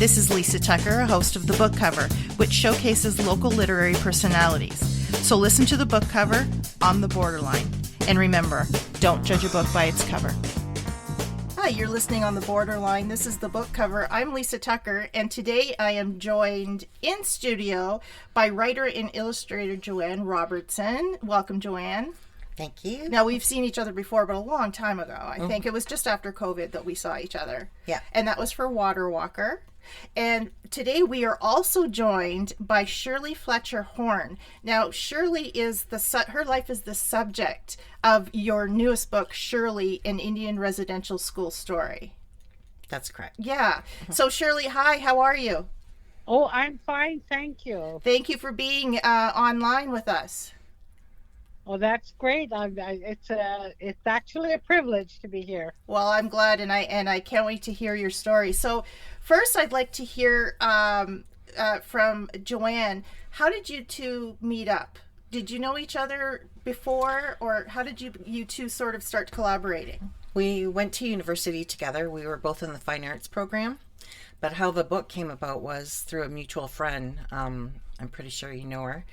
This is Lisa Tucker, a host of The Book Cover, which showcases local literary personalities. So listen to The Book Cover on the Borderline. And remember, don't judge a book by its cover. Hi, you're listening on The Borderline. This is The Book Cover. I'm Lisa Tucker, and today I am joined in studio by writer and illustrator Joanne Robertson. Welcome, Joanne. Thank you. Now, we've seen each other before, but a long time ago. I think it was just after COVID that we saw each other. Yeah. And that was for Water Walker. And today we are also joined by Shirley Fletcher Horn. Now, Shirley is her life is the subject of your newest book, Shirley, an Indian Residential School Story. That's correct. Yeah. So, Shirley, hi, how are you? Oh, I'm fine, thank you. Thank you for being online with us. Well, that's great. It's actually a privilege to be here. Well, I'm glad, and I can't wait to hear your story. So, first, I'd like to hear from Joanne. How did you two meet up? Did you know each other before, or how did you two sort of start collaborating? We went to university together. We were both in the fine arts program, but how the book came about was through a mutual friend. I'm pretty sure you know her.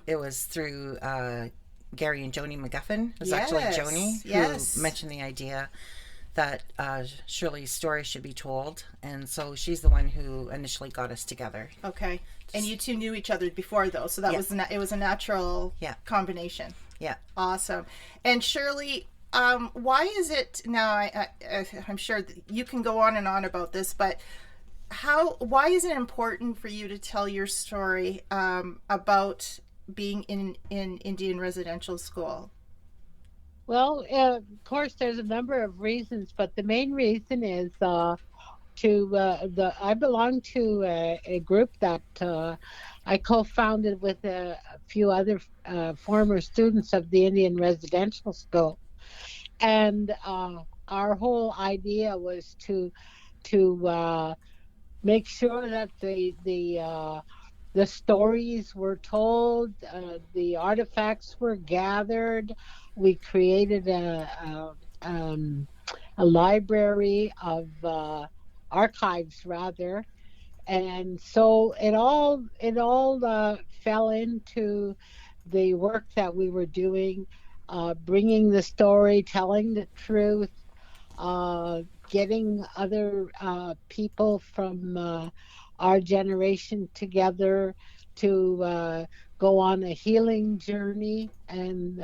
It was through Gary and Joni McGuffin. It was actually Joni who mentioned the idea that Shirley's story should be told, and so she's the one who initially got us together. Okay, and you two knew each other before, though, so that it was a natural combination. Yeah, awesome. And Shirley, why is it now? I'm sure that you can go on and on about this, but why is it important for you to tell your story about being in Indian residential school? Well, of course, there's a number of reasons, but the main reason is I belong to a group that I co-founded with a few other former students of the Indian Residential School, and our whole idea was to make sure that the stories were told, the artifacts were gathered. We created a library of archives, rather, and so it all fell into the work that we were doing, bringing the story, telling the truth, getting other people from our generation together to go on a healing journey, and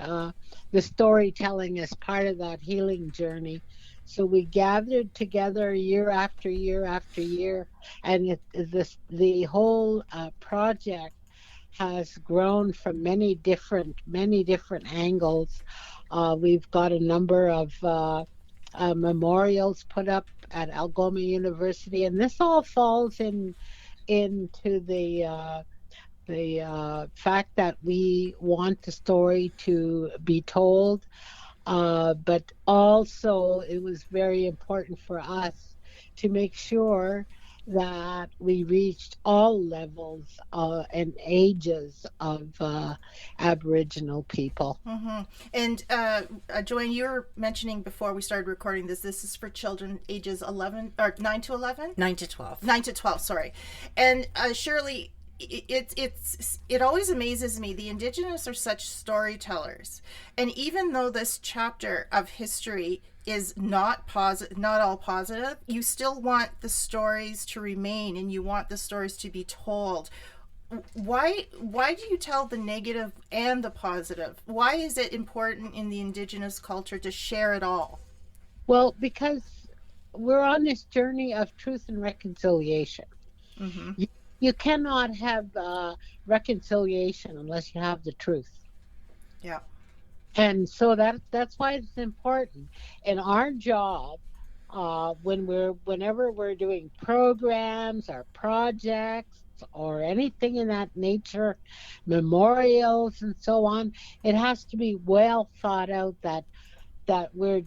the storytelling is part of that healing journey. So we gathered together year after year after year, and the whole project has grown from many different angles. We've got a number of memorials put up at Algoma University, and this all falls into the fact that we want the story to be told, but also it was very important for us to make sure that we reached all levels and ages of Aboriginal people. Mm-hmm. And Joanne, you were mentioning before we started recording this is for children ages 11 or 9 to 11? 9 to 12. 9 to 12, sorry. And Shirley, it always amazes me. The Indigenous are such storytellers, and even though this chapter of history is not all positive, you still want the stories to remain, and you want the stories to be told. Why do you tell the negative and the positive? Why is it important in the Indigenous culture to share it all? Well, because we're on this journey of truth and reconciliation. Mm-hmm. You cannot have reconciliation unless you have the truth. Yeah. And so that's why it's important. And our job, whenever we're doing programs or projects or anything in that nature, memorials and so on, it has to be well thought out that we're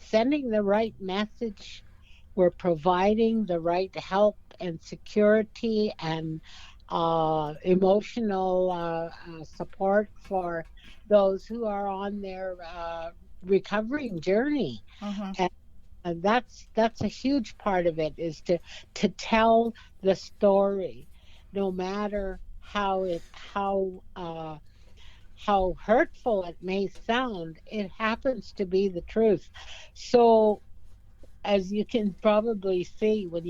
sending the right message, we're providing the right help and security and emotional support for those who are on their recovering journey. Mm-hmm. that's a huge part of it, is to tell the story, no matter how hurtful it may sound. It happens to be the truth. So as you can probably see, when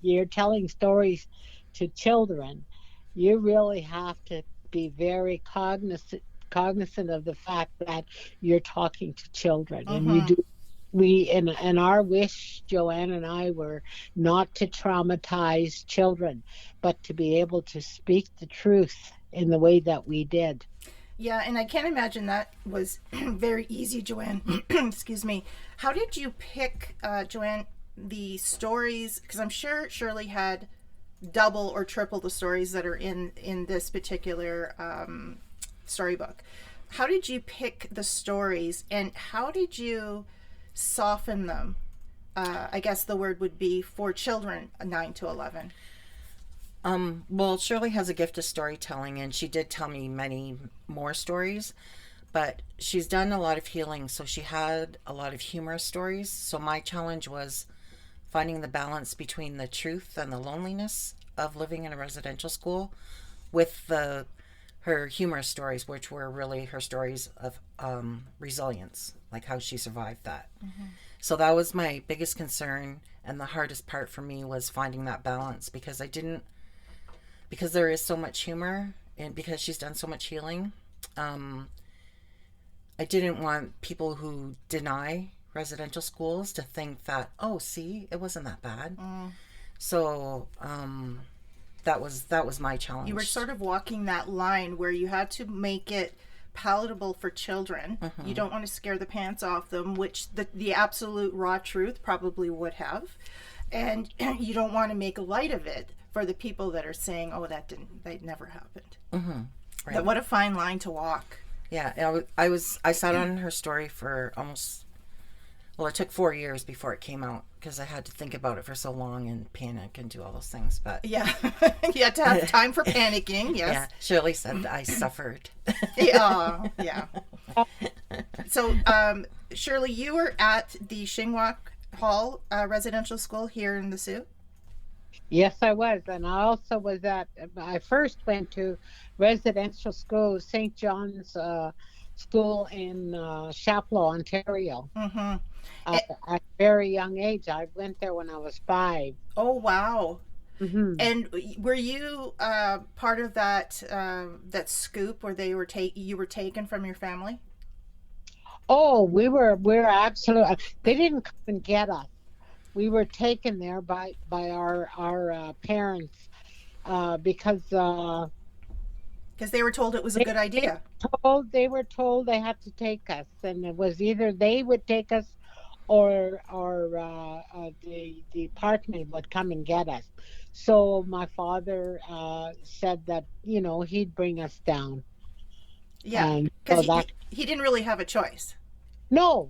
you're telling stories to children, you really have to be very cognizant of the fact that you're talking to children, and you Mm-hmm. do. We and our wish, Joanne and I, were not to traumatize children, but to be able to speak the truth in the way that we did. Yeah, and I can't imagine that was very easy, Joanne. Excuse me. How did you pick, Joanne, the stories? Because I'm sure Shirley had double or triple the stories that are in this particular storybook. How did you pick the stories, and how did you soften them? I guess the word would be for children 9 to 11. Well, Shirley has a gift of storytelling, and she did tell me many more stories, but she's done a lot of healing, so she had a lot of humorous stories. So my challenge was finding the balance between the truth and the loneliness of living in a residential school with her humorous stories, which were really her stories of resilience, like how she survived that. Mm-hmm. So that was my biggest concern, and the hardest part for me was finding that balance, because because there is so much humor, and because she's done so much healing, I didn't want people who deny residential schools to think that, oh, see, it wasn't that bad. So that was my challenge. You were sort of walking that line where you had to make it palatable for children. You don't want to scare the pants off them, which the absolute raw truth probably would have, and you don't want to make light of it for the people that are saying, oh, that never happened. Right. What a fine line to walk. Yeah, I sat on her story for it took 4 years before it came out, because I had to think about it for so long and panic and do all those things. But yeah, you had to have time for panicking. Yes. Yeah, Shirley said I suffered. Yeah. So, Shirley, you were at the Shingwauk Hall Residential School here in the Sioux. Yes, I was. And I first went to residential school, St. John's School in Chapleau, Ontario. Mm-hmm. At a very young age. I went there when I was 5. Oh, wow. Mm-hmm. And were you part of that scoop where you were taken from your family? Oh, we're absolutely. They didn't come and get us. We were taken there by our parents because they were told it was a good idea. They were told they had to take us, and it was either they would take us or the department would come and get us. So my father said that he'd bring us down. Yeah, because he didn't really have a choice. No.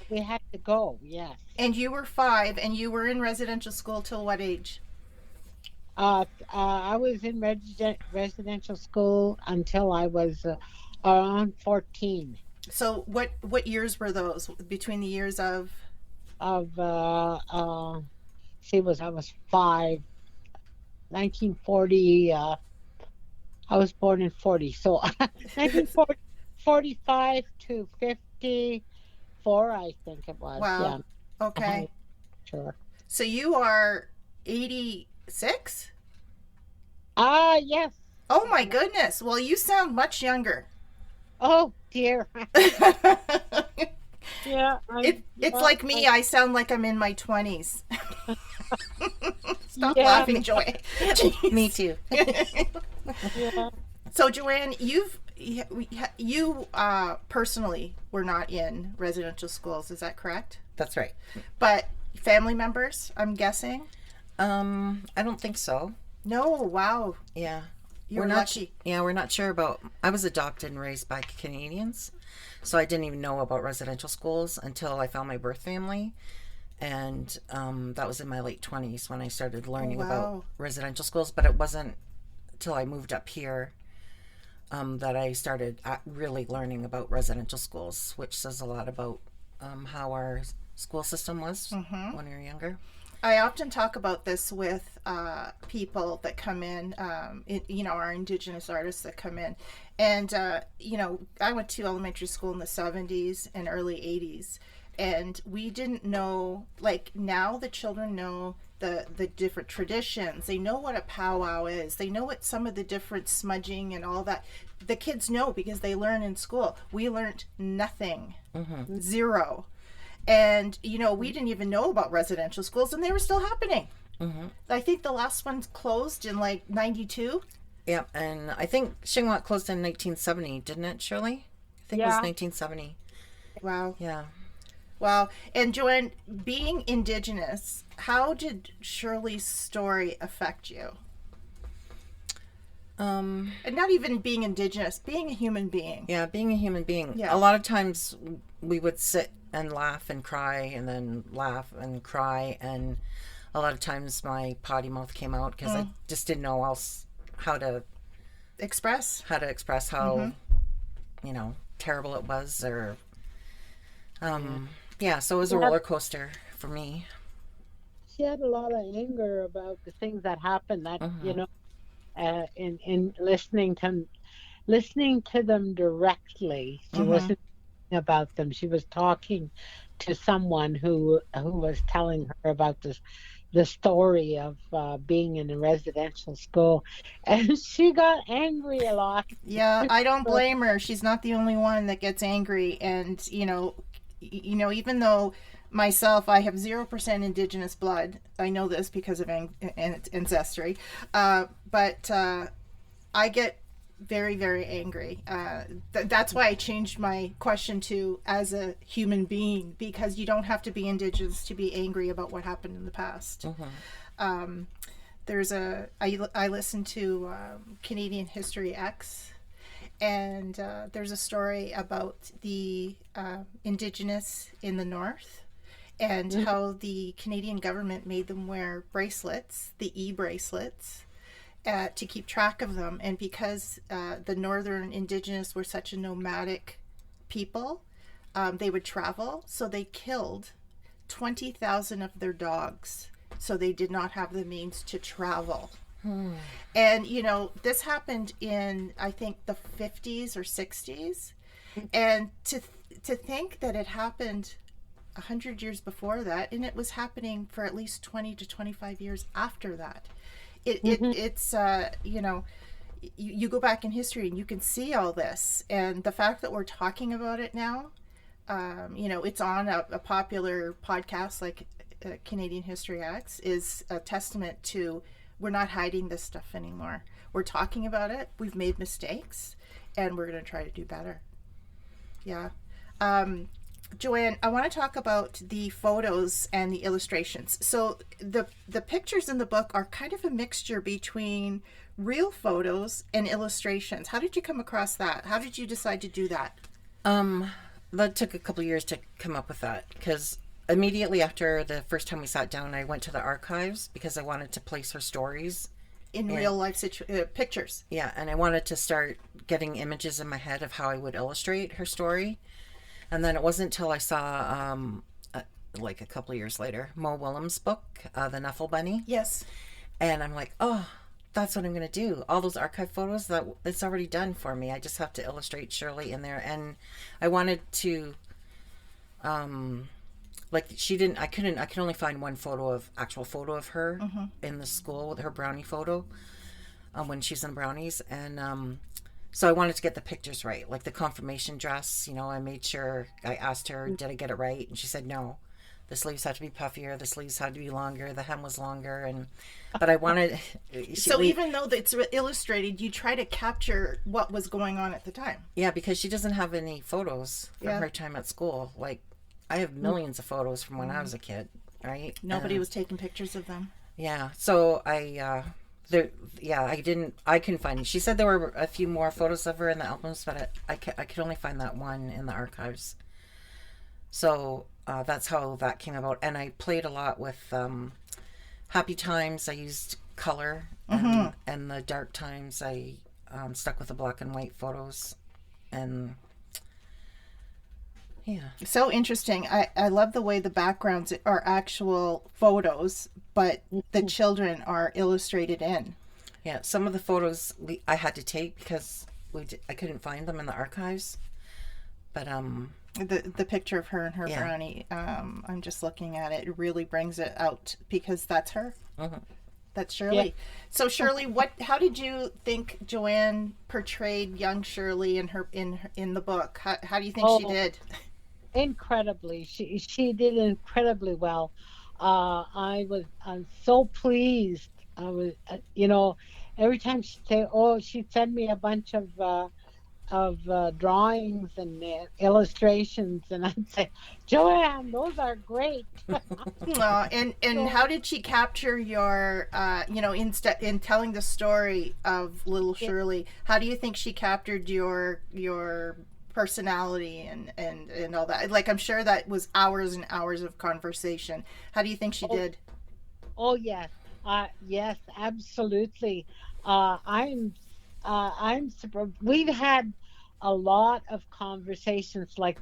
We had to go, yes. And you were 5, and you were in residential school till what age? I was in residential school until I was around 14. So what years were those? Between the years of? I was 5. 1940. I was born in 40, so 1945 to 54, I think it was. Wow. Yeah. Okay. Sure. So you are 86? Yes. Oh my goodness. Well, you sound much younger. Oh dear. Yeah. It's like me. I sound like I'm in my 20s. Stop laughing, Joanne. Me too. Yeah. So, Joanne, you personally were not in residential schools. Is that correct? That's right. But family members, I'm guessing? I don't think so. No. Wow. Yeah. You're lucky. We're not sure about. I was adopted and raised by Canadians, so I didn't even know about residential schools until I found my birth family, and that was in my late 20s when I started learning about residential schools. But it wasn't till I moved up here that I started really learning about residential schools, which says a lot about how our school system was when we were younger. I often talk about this with people that come in, our Indigenous artists that come in. And, I went to elementary school in the 70s and early 80s. And we didn't know, like now the children know the different traditions. They know what a powwow is. They know what some of the different smudging and all that. The kids know because they learn in school. We learned nothing. Zero. And, we didn't even know about residential schools, and they were still happening. I think the last one closed in like 92. Yeah, and I think Shingwauk closed in 1970, didn't it, Shirley? I think it was 1970. Wow. Yeah. Wow. And Joanne, being Indigenous, how did Shirley's story affect you? And not even being Indigenous, being a human being. Yeah, being a human being. Yeah. A lot of times we would sit and laugh and cry and then laugh and cry, and a lot of times my potty mouth came out because I just didn't know how to express how terrible it was, or so it was a roller coaster for me. She had a lot of anger about the things that happened, that in listening to them directly. She wasn't talking about them. She was talking to someone who was telling her about the story of being in a residential school, and she got angry a lot. Yeah, I don't blame her. She's not the only one that gets angry. And even though myself, I have 0% Indigenous blood. I know this because of ancestry. But I get very, very angry. That's why I changed my question to as a human being, because you don't have to be Indigenous to be angry about what happened in the past. I listen to Canadian History X, and there's a story about the Indigenous in the North, and how the Canadian government made them wear bracelets, the e-bracelets, to keep track of them. And because the Northern Indigenous were such a nomadic people, they would travel, so they killed 20,000 of their dogs, so they did not have the means to travel. And this happened in, I think, the 50s or 60s, and to think that it happened 100 years before that, and it was happening for at least 20 to 25 years after that. It's you go back in history and you can see all this, and the fact that we're talking about it now, it's on a popular podcast like Canadian History X, is a testament to we're not hiding this stuff anymore. We're talking about it. We've made mistakes, and we're going to try to do better. Yeah. Joanne, I want to talk about the photos and the illustrations. So the pictures in the book are kind of a mixture between real photos and illustrations. How did you come across that? How did you decide to do that? That took a couple of years to come up with that, because immediately after the first time we sat down, I went to the archives because I wanted to place her stories in real life pictures. Yeah, and I wanted to start getting images in my head of how I would illustrate her story. And then it wasn't until I saw, like a couple of years later, Mo Willems' book, The Nuffle Bunny. Yes. And I'm like, oh, that's what I'm going to do. All those archive photos, it's already done for me. I just have to illustrate Shirley in there. And I wanted to, I could only find one actual photo of her in the school with her brownie photo, when she's in brownies. And, so I wanted to get the pictures right, like the confirmation dress. I made sure I asked her, did I get it right? And she said, no, the sleeves had to be puffier, the sleeves had to be longer, the hem was longer. But I wanted... even though it's illustrated, you try to capture what was going on at the time. Yeah, because she doesn't have any photos from her time at school. Like, I have millions of photos from when I was a kid, right? Nobody was taking pictures of them. Yeah, so I couldn't find it. She said there were a few more photos of her in the albums, but I could only find that one in the archives. So that's how that came about. And I played a lot with happy times. I used color, and the dark times I stuck with the black and white photos. And Yeah. So interesting. I love the way the backgrounds are actual photos, but the children are illustrated in. Yeah, some of the photos I had to take because I couldn't find them in the archives. But The picture of her and her Yeah. brownie, I'm just looking at it. It really brings it out because that's her. Mhm. That's Shirley. So Shirley, how did you think Joanne portrayed young Shirley in the book? How do you think she Oh, did? incredibly. She did incredibly well. I'm so pleased. I was, every time she'd say, "Oh," she'd send me a bunch of drawings and illustrations, and I'd say, "Joanne, those are great." And So how did she capture your in telling the story of little it, Shirley? How do you think she captured your personality and all that? Like I'm sure that was hours and hours of conversation. How do you think she oh, did? oh yes, yes, absolutely. I'm I'm surprised. We've had a lot of conversations, like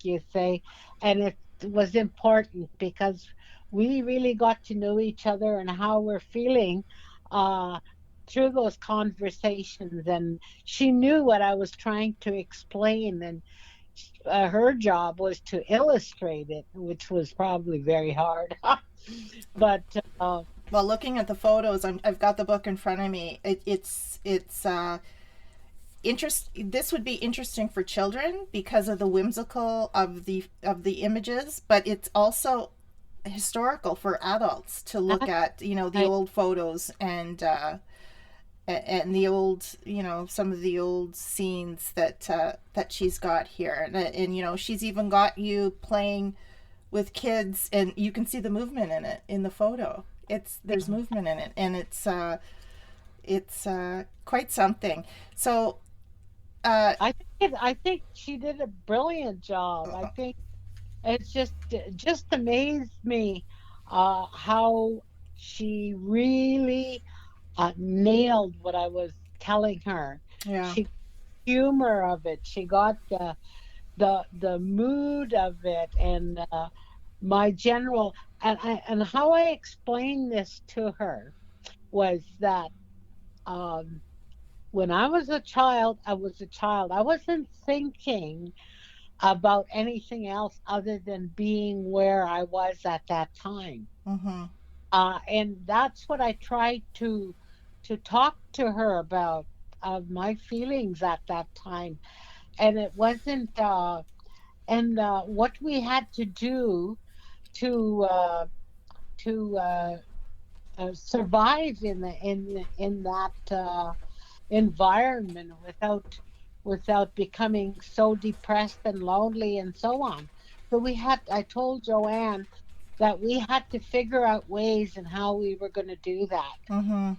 you say, and it was important because we really got to know each other and how we're feeling uh, through those conversations. And she knew what I was trying to explain, and her job was to illustrate it, which was probably very hard. But Well, looking at the photos, I've got the book in front of me. It's this would be interesting for children because of the whimsical of the images, but it's also historical for adults to look at, the I, old photos and the old, some of the old scenes that she's got here, and she's even got you playing with kids, and you can see the movement in it in the photo. There's movement in it, and it's quite something. So I think she did a brilliant job. I think it's just amazed me how she really nailed what I was telling her. yeah. She humor of it. She got the mood of it, and my general and how I explained this to her was that um, when I was a child, I was a child. I wasn't thinking about anything else other than being where I was at that time. Mm-hmm. And that's what I tried to talk to her about, of my feelings at that time. And it wasn't and what we had to do to survive in that environment without becoming so depressed and lonely and so on. So I told Joanne that we had to figure out ways and how we were going to do that. Mm-hmm.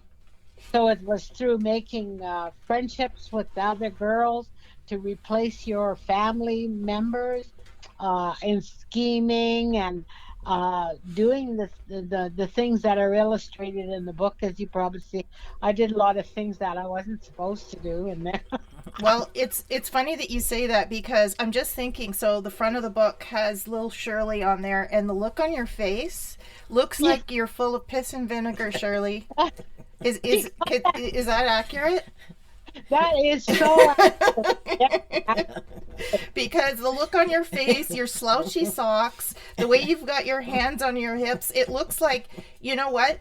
So it was through making friendships with the other girls to replace your family members, and scheming and doing the things that are illustrated in the book. As you probably see, I did a lot of things that I wasn't supposed to do in there. Well, it's funny that you say that because I'm just thinking. So the front of the book has little Shirley on there, and the look on your face looks Yeah, like you're full of piss and vinegar, Shirley. Is that accurate? that is so accurate. Yeah, Because the look on your face, your slouchy socks, the way you've got your hands on your hips, it looks like, you know what?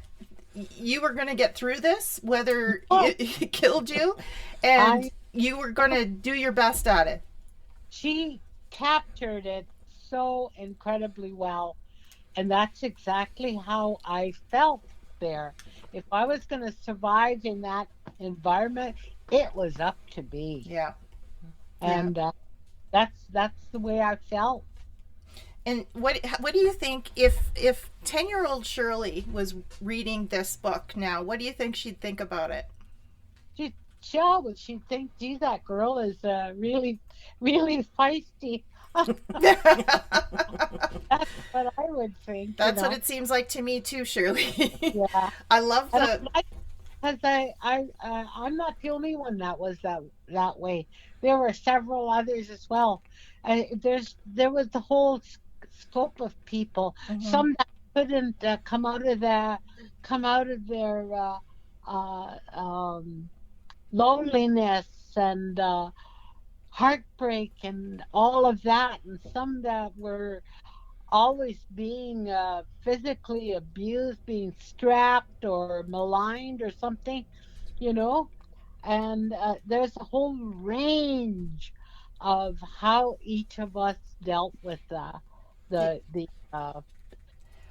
You were going to get through this, whether it killed you, and I you were going to do your best at it. she captured it so incredibly well. And that's exactly how I felt there. If I was going to survive in that environment, it was up to me. Yeah. Yeah. And that's the way I felt. And what do you think if 10-year-old Shirley was reading this book now, what do you think she'd think about it? She always she'd think, gee, that girl is really, really feisty. That's what I would think, That's what it seems like to me too, Shirley. Yeah. I love And the because I'm not the only one that was that way. There were several others as well. There was the whole scope of people. Hmm. Some that couldn't come out of their uh, um, loneliness and heartbreak and all of that, and some that were always being physically abused, being strapped or maligned or something, you know. And there's a whole range of how each of us dealt with the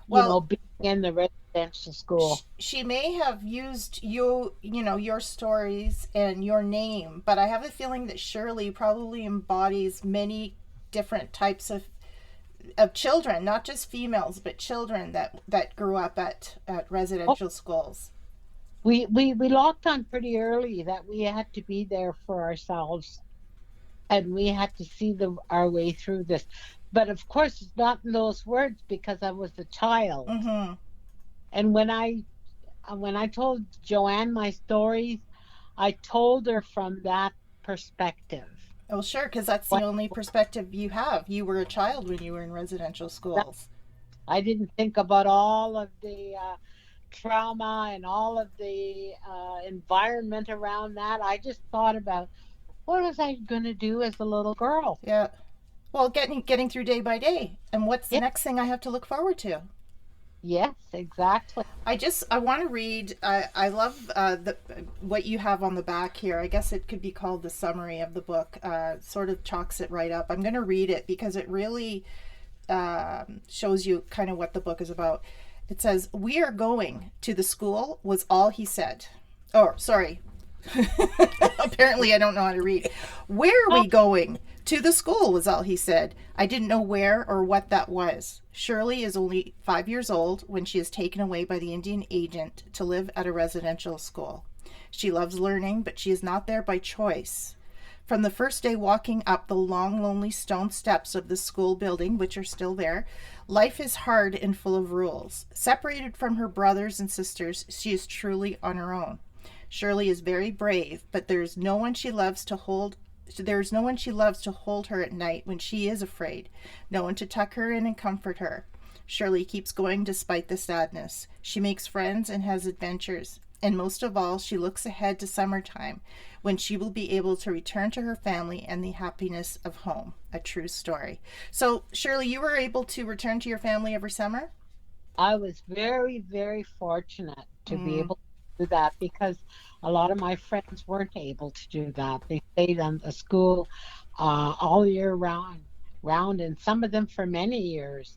Well, being in the residential school. she may have used your stories and your name, but I have a feeling that Shirley probably embodies many different types of children, not just females, but children that grew up at Oh, residential schools. we locked on pretty early that we had to be there for ourselves, and we had to see our way through this. But of course, it's not in those words because I was a child. Mm-hmm. And when I told Joanne my stories, I told her from that perspective. Oh, sure, because that's the What only perspective you have. You were a child when you were in residential that, schools. I didn't think about all of the trauma and all of the environment around that. I just thought about what was I going to do as a little girl. Yeah. Well, getting through day by day, and what's the Yeah, next thing I have to look forward to? yes, exactly. I want to read. I love the what you have on the back here. I guess it could be called the summary of the book. Sort of chalks it right up. I'm going to read it because it really shows you kind of what the book is about. It says, "We are going to the school," was all he said. Oh, sorry. Apparently, I don't know how to read. "Where are Oh, we going? To the school," was all he said. I didn't know where or what that was. Shirley is only 5 years old when she is taken away by the Indian agent to live at a residential school. She loves learning, but she is not there by choice. From the first day walking up the long, lonely stone steps of the school building, which are still there, life is hard and full of rules. Separated from her brothers and sisters, she is truly on her own. Shirley is very brave, but there is no one she loves to hold her at night when she is afraid, no one to tuck her in and comfort her. Shirley keeps going despite the sadness. She makes friends and has adventures. And most of all, she looks ahead to summertime when she will be able to return to her family and the happiness of home. A true story. So, Shirley, you were able to return to your family every summer? I was very, very fortunate to be Mm, able to do that because a lot of my friends weren't able to do that. They stayed on the school all year round, and some of them for many years.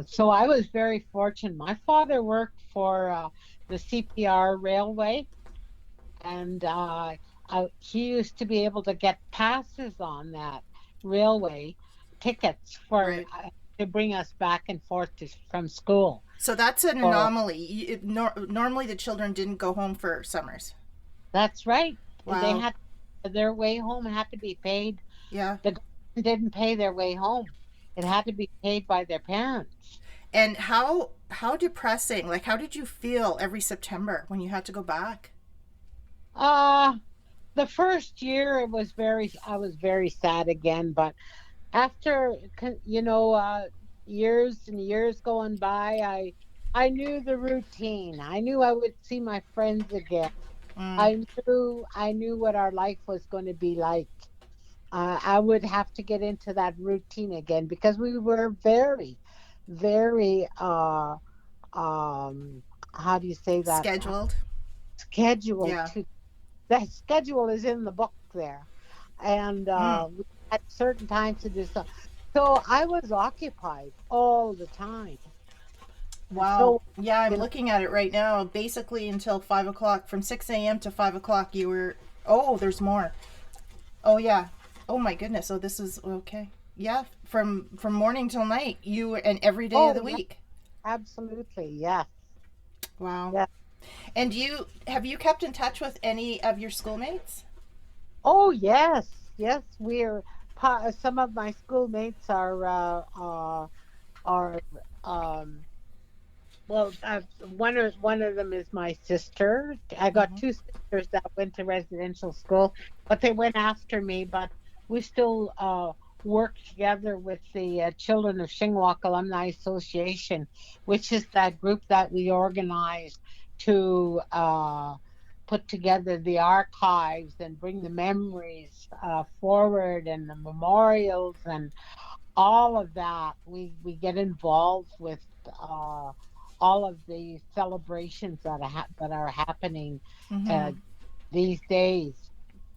So I was very fortunate. My father worked for the CPR Railway, and he used to be able to get passes on that railway tickets for right. to bring us back and forth from school. So that's an So anomaly. Normally, the children didn't go home for summers. that's right. They Wow. had their way home had to be paid. Yeah. The government didn't pay their way home. It had to be paid by their parents. And how depressing. Like, how did you feel every September when you had to go back? Uh the first year I was very sad again, but after years and years going by, I knew the routine. I knew I would see my friends again. Mm, I knew what our life was going to be like. I would have to get into that routine again because we were very, very um how do you say that, scheduled. scheduled Yeah. to that schedule is in the book there, and Mm. we had certain times to do so. So I was occupied all the time, and Wow. so Yeah, I'm you know, looking at it right now. Basically, until 5 o'clock, from 6 a.m. to 5 o'clock, you were. Oh, there's more. Oh yeah. Oh my goodness. Oh, this is okay. Yeah, from morning till night, you and every day of oh the yeah, week. absolutely, yes, Wow. yes. And you kept in touch with any of your schoolmates? Oh yes, yes. Some of my schoolmates are um, Well, one of them is my sister. I got Mhm. two sisters that went to residential school, but they went after me. But we still work together with the Children of Shingwauk Alumni Association, which is that group that we organized to put together the archives and bring the memories forward and the memorials and all of that. We get involved with all of the celebrations that are happening uh, Mhm. these days,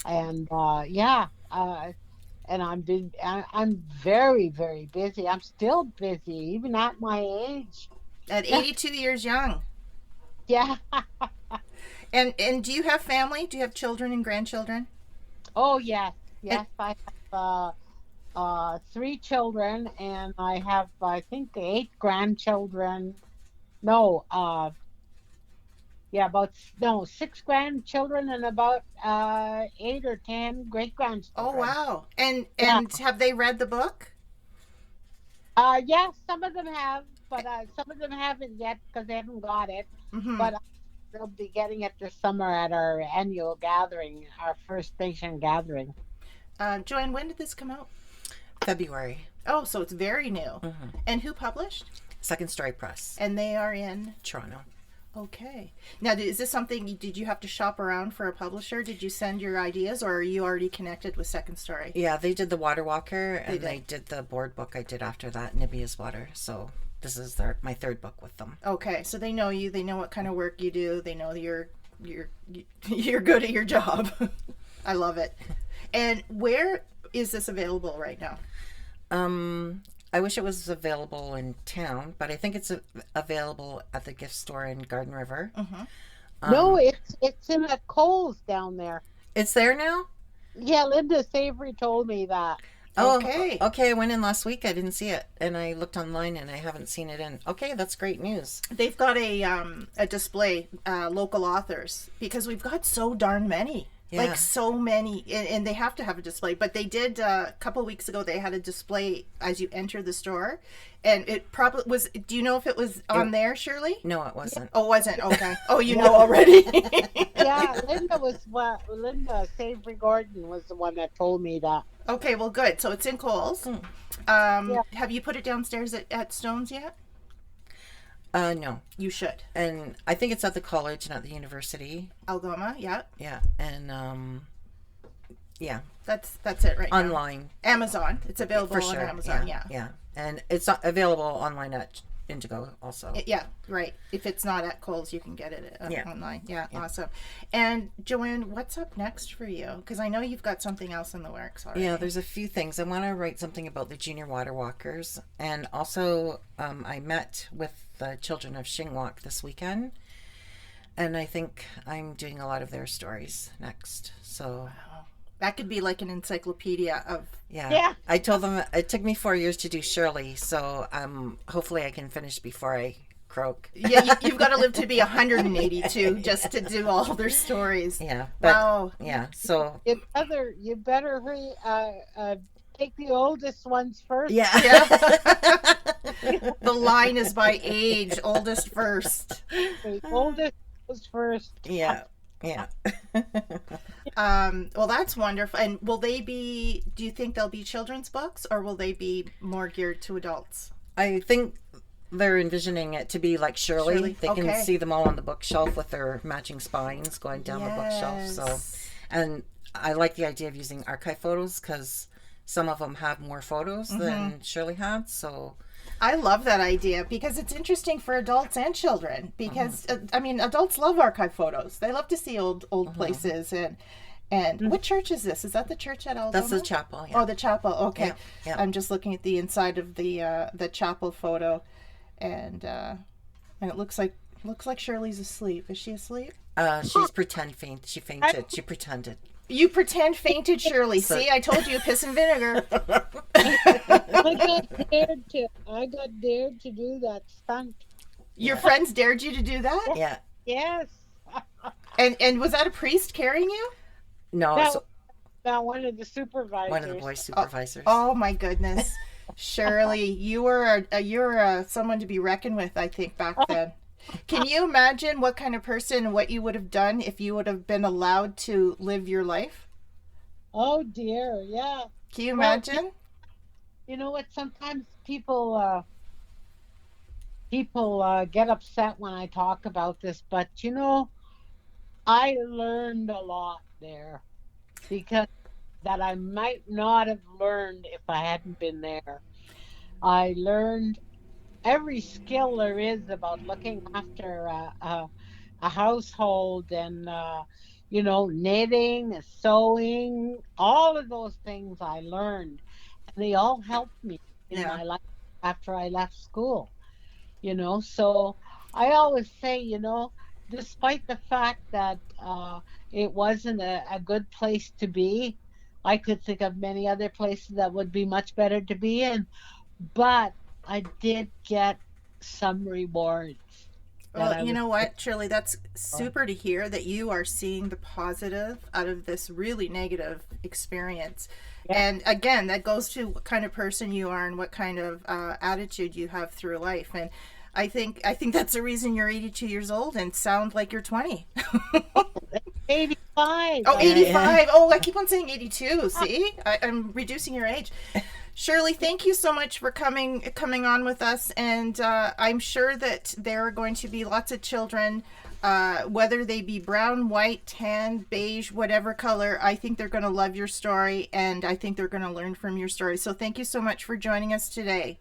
and yeah, and I'm very very busy. I'm still busy even at my age. At 82 years young. Yeah. And do you have family? Do you have children and grandchildren? Oh yes, And yes. I have three children, and I have I think eight grandchildren. No, yeah, about no six grandchildren and about 8 or 10 great oh grandchildren. wow. Yeah, And have they read the book? yeah, some of them have, but some of them haven't yet because they haven't got it. Mhm. But they'll be getting it this summer at our annual gathering, our First Nation gathering. Joanne, when did this come out? February. Oh, so it's very new. Hmm. And who published? Second Story Press, And they are in. Toronto. Okay. Now, is this something, did you have to shop around for a publisher? Did you send your ideas, or are you already connected with Second Story? Yeah, they did the Water Walker, and did. they did the board book I did after that, Nibbia's Water. So this is my third book with them. Okay, so they know you. They know what kind of work you do. They know you're you're good at your job. I love it. And where is this available right now? I wish it was available in town, but I think it's available at the gift store in Garden River. No, Um, it's in the Coles down there. it's there now? Yeah, Linda Savory told me that. Oh, Okay. okay. I went in last week. I didn't see it, and I looked online, and I haven't seen it in. Okay, that's great news. They've got a display, local authors, because we've got so darn many. Yeah. Like so many, and they have to have a display. But they did a couple weeks ago. They had a display as you enter the store, and it probably was. Do you know if it was on there, Shirley? No, it wasn't. Oh, wasn't okay. Oh, you know already. Yeah, Linda Savory Gordon was the one that told me that. Okay, well, good. So it's in Coles. Yeah. Have you put it downstairs at Stone's yet? No, You should. and I think it's at the college and at the university. Algoma, yeah. Yeah, and yeah, That's it right now. online Amazon. It's available for on sure. Amazon, yeah, yeah. yeah, and it's available online at Indigo also. Yeah, right. If it's not at Kohl's, you can get it Yeah. online. Yeah, awesome. And Joanne, what's up next for you? Because I know you've got something else in the works already. Yeah, there's a few things. I want to write something about the junior water walkers, and also I met with the children of Shingwauk this weekend, and I think I'm doing a lot of their stories next. So That could be like an encyclopedia of. Yeah. I told them it took me 4 years to do Shirley, so hopefully I can finish before I croak. Yeah, you've got to live to be 182 just to do all their stories. Yeah, but Wow. yeah, so You better hurry. Take the oldest ones first. yeah. Yeah. The line is by age, oldest first. The oldest was first. Yeah. Yeah. Well, that's wonderful. And will they be, do you think they'll be children's books, or will they be more geared to adults? I think they're envisioning it to be like Shirley. Shirley, They can okay. see them all on the bookshelf with their matching spines going down the bookshelf. So, Yes. and I like the idea of using archive photos because some of them have more photos than Shirley had. So, I love that idea because it's interesting for adults and children because I mean adults love archive photos. They love to see old places and what church is this? Is that the church at Algoma? that's the chapel. Yeah. Oh, the chapel. Okay. Yeah, yeah. I'm just looking at the inside of the chapel photo and it looks like Shirley's asleep. Is she asleep? She's faint. She fainted. She pretended. You pretend fainted, Shirley. See, I told you, piss and vinegar. I got dared to do that stunt. Your friends dared you to do that? Yeah. Yes. And was that a priest carrying you? No, That, so that one of the supervisors. one of the boys' supervisors. Oh my goodness, Shirley, you're someone to be reckoned with. I think back then. Can you imagine what kind of person, what you would have done if you would have been allowed to live your life? Oh dear, yeah. Can you Well, imagine? you know what? Sometimes people get upset when I talk about this, but I learned a lot there because that I might not have learned if I hadn't been there. I learned every skill there is about looking after a household and knitting, sewing, all of those things I learned, and they all helped me in Yeah. my life after I left school. So I always say, despite the fact that it wasn't a good place to be, I could think of many other places that would be much better to be in, but I did get some rewards that Well, I you was know what, Shirley, that's for. super to hear that you are seeing the positive out of this really negative experience. Yeah, And again, that goes to what kind of person you are and what kind of attitude you have through life. And I think that's the reason you're 82 years old and sound like you're 20. 85. Oh, I 85. Oh, I keep on saying 82. See? I'm reducing your age. Shirley, thank you so much for coming on with us. And I'm sure that there are going to be lots of children, whether they be brown, white, tan, beige, whatever color. I think they're going to love your story, and I think they're going to learn from your story. So thank you so much for joining us today.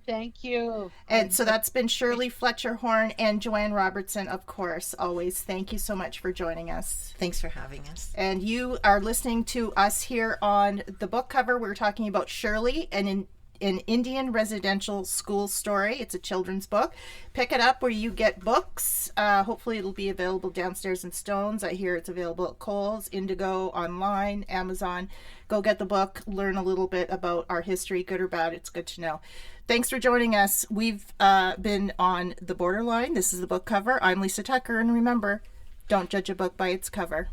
Thank you. And so that's been Shirley Fletcher Horn and Joanne Robertson, of course, always. Thank you so much for joining us. Thanks for having us. And you are listening to us here on the book cover. We're talking about Shirley, an Indian Residential School story. It's a children's book. Pick it up where you get books. Hopefully it'll be available downstairs in Stones. I hear it's available at Kohl's, Indigo, online, Amazon. Go get the book. Learn a little bit about our history, good or bad. It's good to know. Thanks for joining us. We've been on The Borderline. This is the book cover. I'm Lisa Tucker, and remember, don't judge a book by its cover.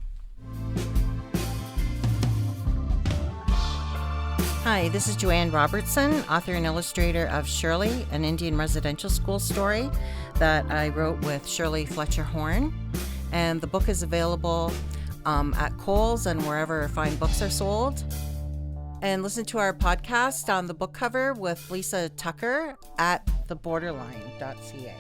Hi, this is Joanne Robertson, author and illustrator of Shirley, an Indian Residential School story that I wrote with Shirley Fletcher Horn. And the book is available at Kohl's and wherever fine books are sold. And listen to our podcast on the book cover with Lisa Tucker at theborderline.ca.